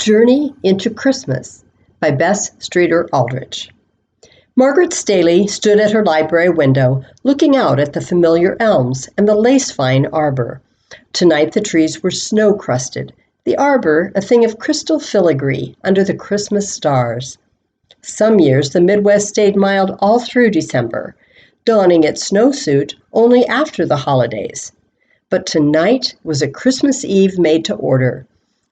Journey into Christmas by Bess Aldrich. Margaret Staley stood at her library window, looking out at the familiar elms and the lace-vine arbor. Tonight the trees were snow-crusted, the arbor a thing of crystal filigree under the Christmas stars. Some years the Midwest stayed mild all through December, donning its snowsuit only after the holidays. But tonight was a Christmas Eve made to order,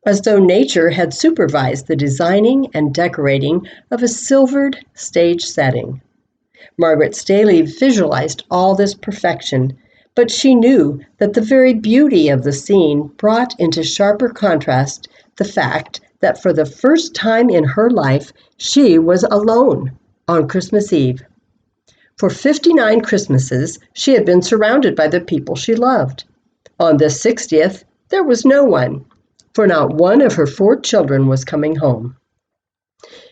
as though nature had supervised the designing and decorating of a silvered stage setting. Margaret Staley visualized all this perfection, but she knew that the very beauty of the scene brought into sharper contrast the fact that for the first time in her life, she was alone on Christmas Eve. For 59 Christmases, she had been surrounded by the people she loved. On this 60th, there was no one, for not one of her 4 children was coming home.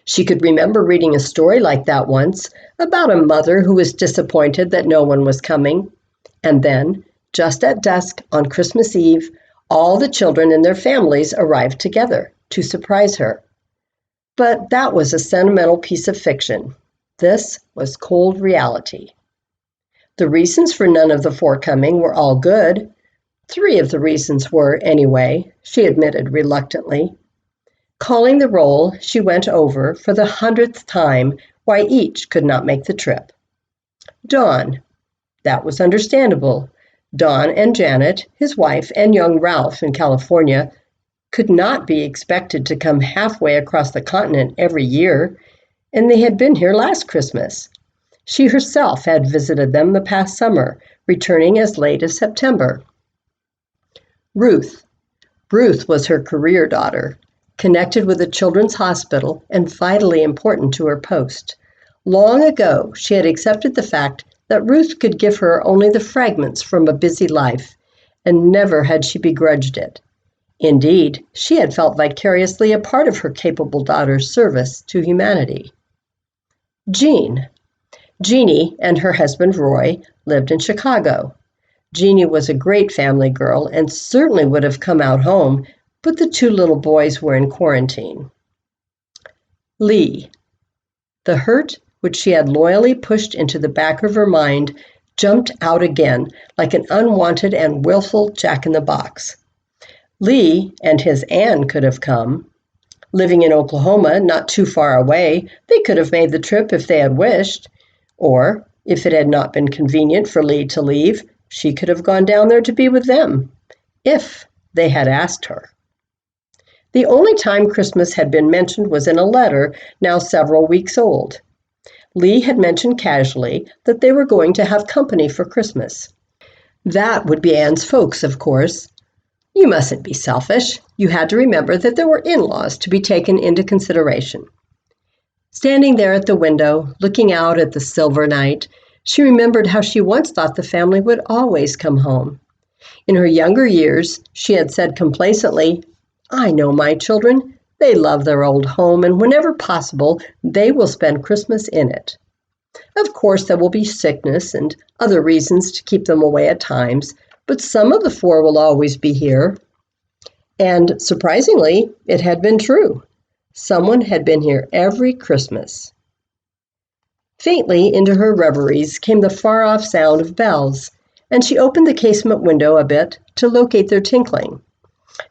She could remember reading a story like that once, about a mother who was disappointed that no one was coming. And then, just at dusk on Christmas Eve, all the children and their families arrived together to surprise her. But that was a sentimental piece of fiction. This was cold reality. The reasons for none of the 4 coming were all good. 3 of the reasons were, anyway, she admitted reluctantly. Calling the roll, she went over for the 100th time why each could not make the trip. Don. That was understandable. Don and Janet, his wife, and young Ralph in California could not be expected to come halfway across the continent every year, and they had been here last Christmas. She herself had visited them the past summer, returning as late as September. Ruth. Ruth was her career daughter, connected with a children's hospital and vitally important to her post. Long ago, she had accepted the fact that Ruth could give her only the fragments from a busy life, and never had she begrudged it. Indeed, she had felt vicariously a part of her capable daughter's service to humanity. Jean. Jeannie and her husband Roy lived in Chicago. Jeannie was a great family girl and certainly would have come out home, but the 2 little boys were in quarantine. Lee. The hurt which she had loyally pushed into the back of her mind jumped out again like an unwanted and willful jack-in-the-box. Lee and his Anne could have come. Living in Oklahoma, not too far away, they could have made the trip if they had wished. Or, if it had not been convenient for Lee to leave, she could have gone down there to be with them, if they had asked her. The only time Christmas had been mentioned was in a letter now several weeks old. Lee had mentioned casually that they were going to have company for Christmas. That would be Anne's folks, of course. You mustn't be selfish. You had to remember that there were in-laws to be taken into consideration. Standing there at the window, looking out at the silver night, she remembered how she once thought the family would always come home. In her younger years, she had said complacently, "I know my children. They love their old home, and whenever possible, they will spend Christmas in it. Of course, there will be sickness and other reasons to keep them away at times, but some of the 4 will always be here." And surprisingly, it had been true. Someone had been here every Christmas. Faintly into her reveries came the far-off sound of bells, and she opened the casement window a bit to locate their tinkling.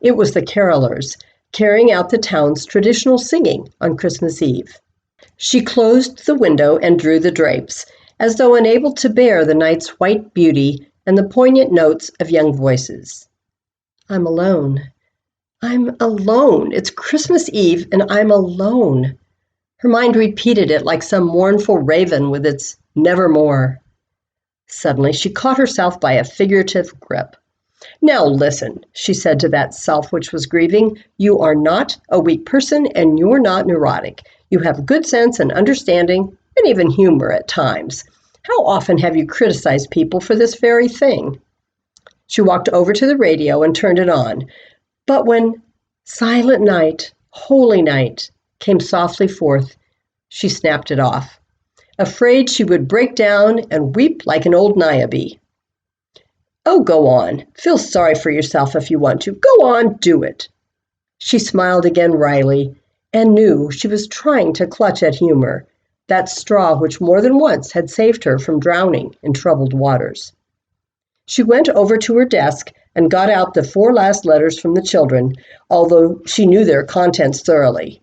It was the carolers, carrying out the town's traditional singing on Christmas Eve. She closed the window and drew the drapes, as though unable to bear the night's white beauty and the poignant notes of young voices. I'm alone. I'm alone. It's Christmas Eve, and I'm alone. Her mind repeated it like some mournful raven with its nevermore. Suddenly, she caught herself by a figurative grip. Now listen, she said to that self which was grieving. You are not a weak person, and you're not neurotic. You have good sense and understanding, and even humor at times. How often have you criticized people for this very thing? She walked over to the radio and turned it on. But when Silent Night, Holy Night came softly forth, she snapped it off, afraid she would break down and weep like an old Niobe. Oh, go on. Feel sorry for yourself if you want to. Go on, do it. She smiled again wryly and knew she was trying to clutch at humor, that straw which more than once had saved her from drowning in troubled waters. She went over to her desk and got out the 4 last letters from the children, although she knew their contents thoroughly.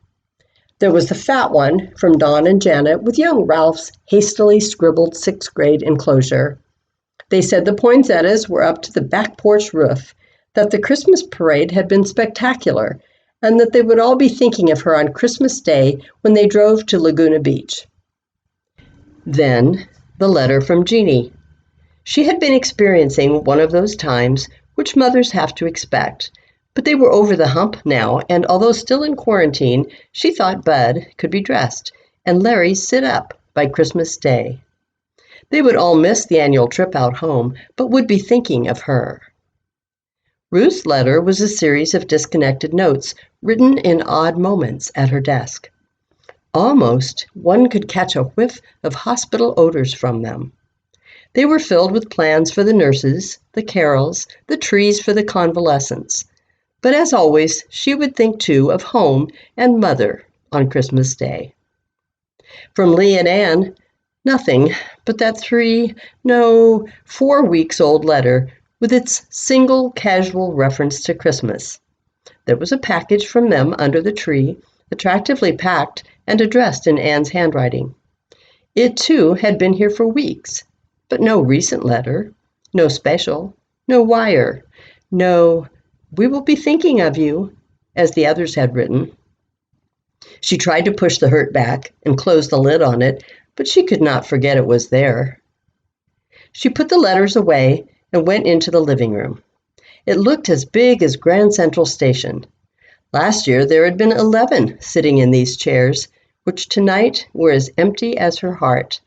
There was the fat one from Dawn and Janet with young Ralph's hastily scribbled 6th grade enclosure. They said the poinsettias were up to the back porch roof, that the Christmas parade had been spectacular, and that they would all be thinking of her on Christmas Day when they drove to Laguna Beach. Then the letter from Jeannie. She had been experiencing one of those times which mothers have to expect, but they were over the hump now, and although still in quarantine, she thought Bud could be dressed and Larry sit up by Christmas Day. They would all miss the annual trip out home, but would be thinking of her. Ruth's letter was a series of disconnected notes written in odd moments at her desk. Almost one could catch a whiff of hospital odors from them. They were filled with plans for the nurses, the carols, the trees for the convalescents. But as always, she would think too of home and mother on Christmas Day. From Lee and Anne, nothing but that 4 weeks old letter with its single casual reference to Christmas. There was a package from them under the tree, attractively packed and addressed in Anne's handwriting. It too had been here for weeks, but no recent letter, no special, no wire, no "We will be thinking of you," as the others had written. She tried to push the hurt back and close the lid on it, but she could not forget it was there. She put the letters away and went into the living room. It looked as big as Grand Central Station. Last year there had been 11 sitting in these chairs, which tonight were as empty as her heart.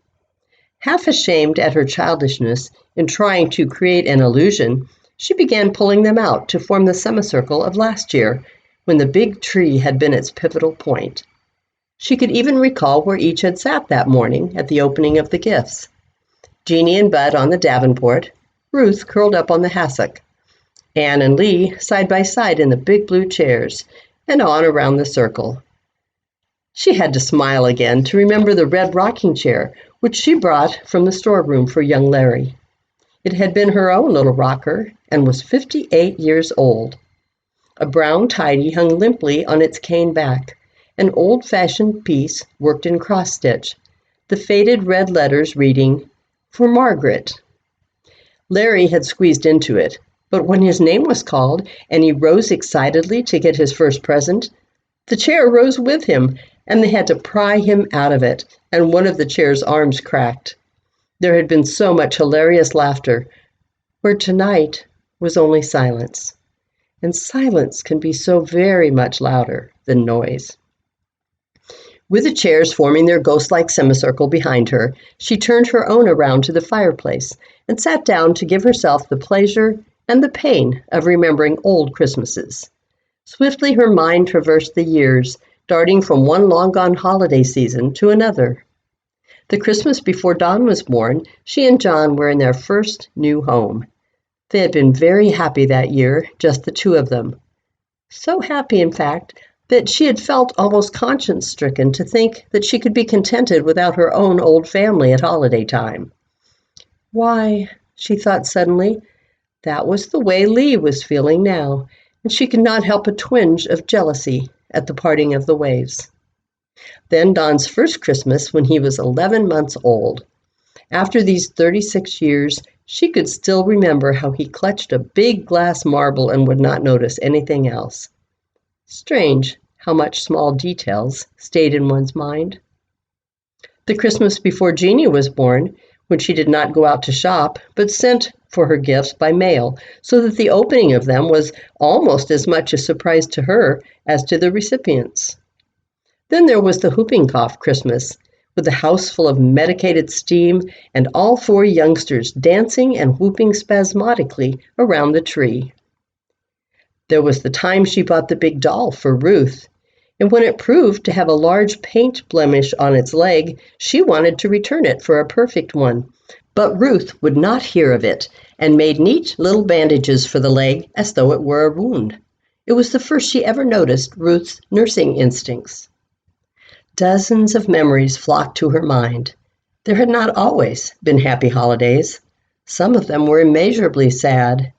Half ashamed at her childishness in trying to create an illusion, she began pulling them out to form the semicircle of last year, when the big tree had been its pivotal point. She could even recall where each had sat that morning at the opening of the gifts. Jeannie and Bud on the Davenport, Ruth curled up on the hassock, Anne and Lee side by side in the big blue chairs, and on around the circle. She had to smile again to remember the red rocking chair, which she brought from the storeroom for young Larry. It had been her own little rocker and was 58 years old. A brown tidy hung limply on its cane back, an old-fashioned piece worked in cross-stitch, the faded red letters reading, "For Margaret." Larry had squeezed into it, but when his name was called and he rose excitedly to get his first present, the chair rose with him, and they had to pry him out of it, and one of the chair's arms cracked. There had been so much hilarious laughter, where tonight was only silence. And silence can be so very much louder than noise. With the chairs forming their ghost-like semicircle behind her, she turned her own around to the fireplace and sat down to give herself the pleasure and the pain of remembering old Christmases. Swiftly her mind traversed the years, darting from one long-gone holiday season to another. The Christmas before Dawn was born, she and John were in their first new home. They had been very happy that year, just the two of them. So happy, in fact, that she had felt almost conscience-stricken to think that she could be contented without her own old family at holiday time. Why, she thought suddenly, that was the way Lee was feeling now, and she could not help a twinge of jealousy at the parting of the ways. Then Don's first Christmas when he was 11 months old. After these 36 years, she could still remember how he clutched a big glass marble and would not notice anything else. Strange how much small details stayed in one's mind. The Christmas before Jeannie was born, when she did not go out to shop, but sent for her gifts by mail, so that the opening of them was almost as much a surprise to her as to the recipients. Then there was the whooping cough Christmas, with the house full of medicated steam and all 4 youngsters dancing and whooping spasmodically around the tree. There was the time she bought the big doll for Ruth, and when it proved to have a large paint blemish on its leg, she wanted to return it for a perfect one. But Ruth would not hear of it and made neat little bandages for the leg as though it were a wound. It was the first she ever noticed Ruth's nursing instincts. Dozens of memories flocked to her mind. There had not always been happy holidays. Some of them were immeasurably sad.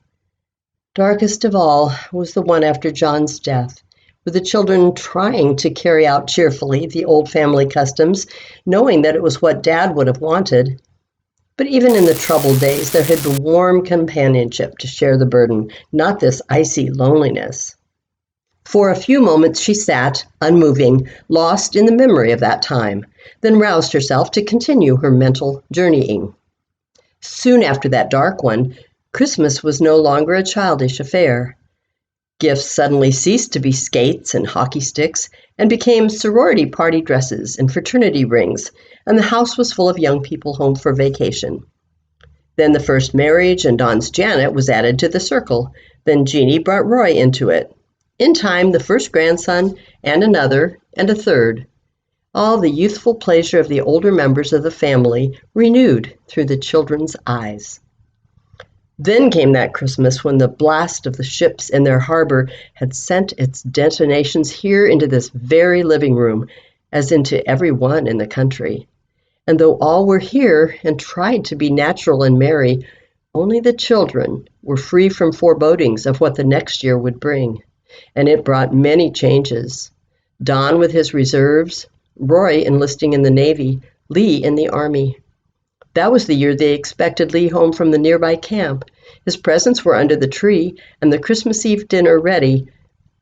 Darkest of all was the one after John's death, with the children trying to carry out cheerfully the old family customs, knowing that it was what Dad would have wanted. But even in the troubled days, there had been warm companionship to share the burden, not this icy loneliness. For a few moments she sat, unmoving, lost in the memory of that time, then roused herself to continue her mental journeying. Soon after that dark one, Christmas was no longer a childish affair. Gifts suddenly ceased to be skates and hockey sticks and became sorority party dresses and fraternity rings, and the house was full of young people home for vacation. Then the first marriage and Don's Janet was added to the circle. Then Jeannie brought Roy into it. In time, the first grandson and another and a third. All the youthful pleasure of the older members of the family renewed through the children's eyes. Then came that Christmas when the blast of the ships in their harbor had sent its detonations here into this very living room, as into every one in the country. And though all were here and tried to be natural and merry, only the children were free from forebodings of what the next year would bring. And it brought many changes. Don with his reserves, Roy enlisting in the Navy, Lee in the Army. That was the year they expected Lee home from the nearby camp. His presents were under the tree and the Christmas Eve dinner ready,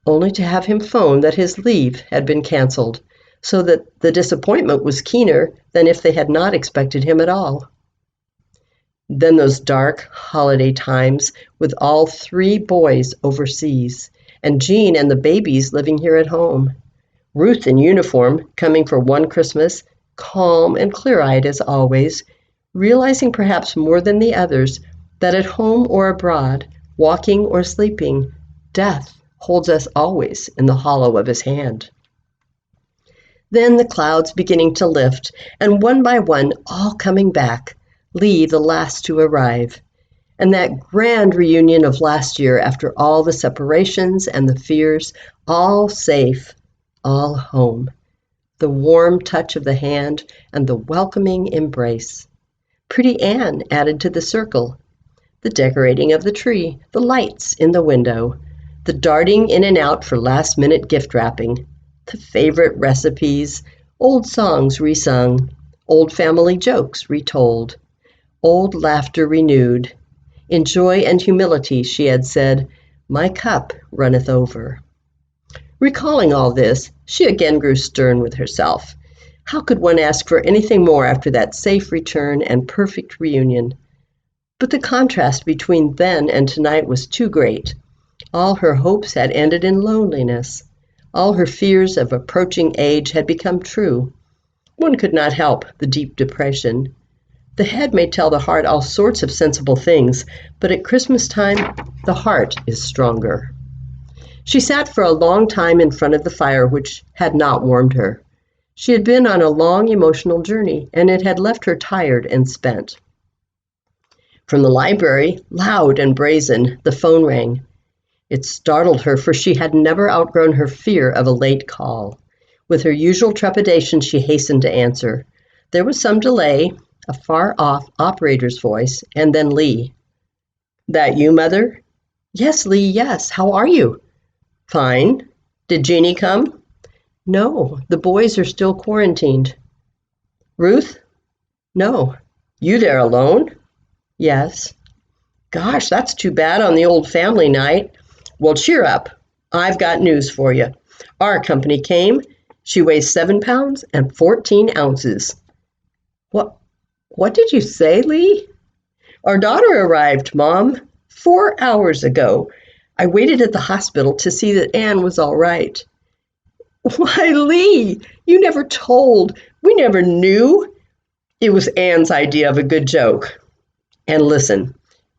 only to have him phone that his leave had been canceled, so that the disappointment was keener than if they had not expected him at all. Then those dark holiday times with all three boys overseas, and Jean and the babies living here at home. Ruth in uniform, coming for one Christmas, calm and clear-eyed as always, realizing perhaps more than the others that at home or abroad, walking or sleeping, death holds us always in the hollow of his hand. Then the clouds beginning to lift, and one by one all coming back, Lee the last to arrive. And that grand reunion of last year after all the separations and the fears, all safe, all home. The warm touch of the hand and the welcoming embrace. Pretty Anne added to the circle. The decorating of the tree, the lights in the window, the darting in and out for last-minute gift wrapping, the favorite recipes, old songs resung, old family jokes retold, old laughter renewed. In joy and humility she had said, "My cup runneth over." Recalling all this, she again grew stern with herself. How could one ask for anything more after that safe return and perfect reunion? But the contrast between then and tonight was too great. All her hopes had ended in loneliness. All her fears of approaching age had become true. One could not help the deep depression. The head may tell the heart all sorts of sensible things, but at Christmas time, the heart is stronger. She sat for a long time in front of the fire, which had not warmed her. She had been on a long emotional journey, and it had left her tired and spent. From the library, loud and brazen, the phone rang. It startled her, for she had never outgrown her fear of a late call. With her usual trepidation, she hastened to answer. There was some delay, a far-off operator's voice, and then Lee. "That you, Mother?" "Yes, Lee, yes. How are you?" "Fine. Did Jeannie come?" "No, the boys are still quarantined." "Ruth?" "No." "You there alone?" "Yes." "Gosh, that's too bad on the old family night. Well, cheer up. I've got news for you. Our company came. She weighs 7 pounds and 14 ounces. What did you say, Lee?" "Our daughter arrived, Mom, 4 hours ago. I waited at the hospital to see that Anne was all right." "Why, Lee, you never told. We never knew." "It was Anne's idea of a good joke. And listen,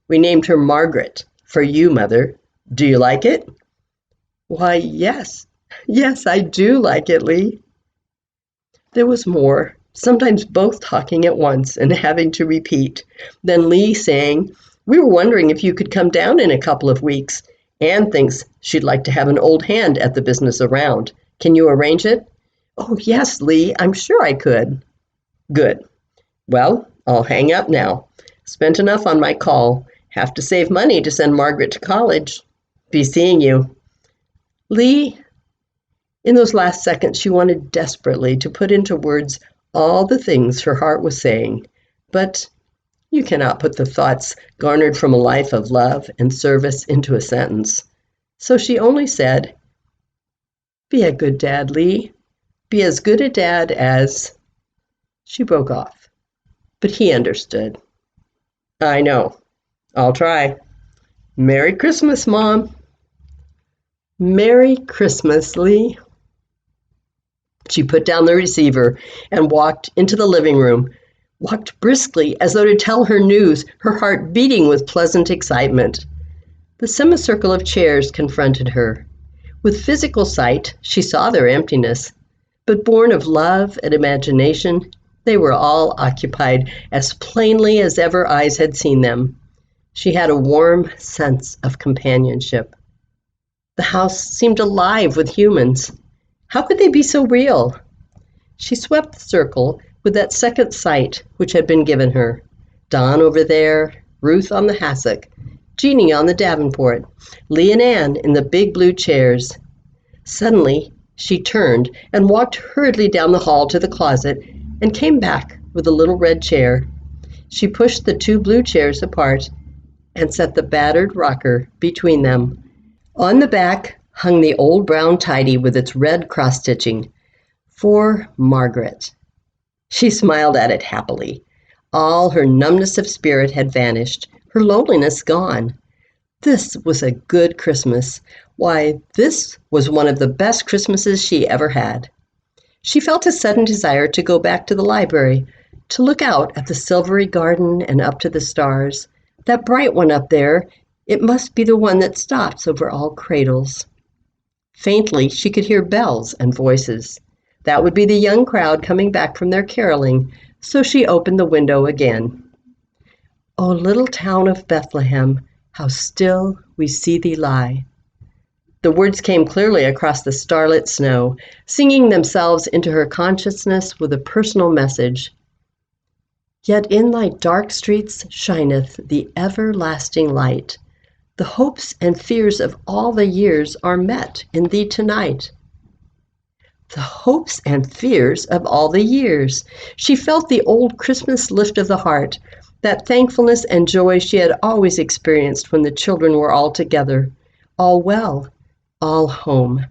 we named her Margaret, for you, Mother. Do you like it?" "Why, yes. Yes, I do like it, Lee." There was more, sometimes both talking at once and having to repeat. Then Lee saying, "We were wondering if you could come down in a couple of weeks. Anne thinks she'd like to have an old hand at the business around. Can you arrange it? Oh, yes, Lee, I'm sure I could. Good. Well, I'll hang up now. Spent enough on my call. Have to save money to send Margaret to college. Be seeing you. Lee, in those last seconds, she wanted desperately to put into words all the things her heart was saying, but you cannot put the thoughts garnered from a life of love and service into a sentence. So she only said, "Be a good dad, Lee. Be as good a dad as—" She broke off, but he understood. "I know. I'll try. Merry Christmas, Mom." "Merry Christmas, Lee." She put down the receiver and walked into the living room, walked briskly as though to tell her news, her heart beating with pleasant excitement. The semicircle of chairs confronted her. With physical sight, she saw their emptiness, but born of love and imagination, they were all occupied as plainly as ever eyes had seen them. She had a warm sense of companionship. The house seemed alive with humans. How could they be so real? She swept the circle with that second sight which had been given her. Don over there, Ruth on the hassock, Jeannie on the davenport, Lee and Anne in the big blue chairs. Suddenly, she turned and walked hurriedly down the hall to the closet and came back with a little red chair. She pushed the two blue chairs apart and set the battered rocker between them. On the back hung the old brown tidy with its red cross-stitching. For Margaret. She smiled at it happily. All her numbness of spirit had vanished, her loneliness gone. This was a good Christmas. Why, this was one of the best Christmases she ever had. She felt a sudden desire to go back to the library, to look out at the silvery garden and up to the stars. That bright one up there, it must be the one that stops over all cradles. Faintly, she could hear bells and voices. That would be the young crowd coming back from their caroling, so she opened the window again. "O little town of Bethlehem, how still we see thee lie." The words came clearly across the starlit snow, singing themselves into her consciousness with a personal message. "Yet in thy dark streets shineth the everlasting light. The hopes and fears of all the years are met in thee tonight." The hopes and fears of all the years. She felt the old Christmas lift of the heart, that thankfulness and joy she had always experienced when the children were all together, all well, all home.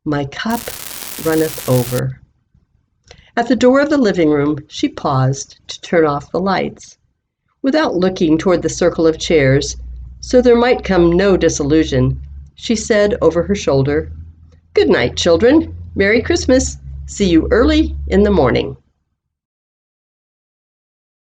"My cup runneth over." At the door of the living room, she paused to turn off the lights. Without looking toward the circle of chairs, so there might come no disillusion, she said over her shoulder, "Good night, children. Merry Christmas. See you early in the morning."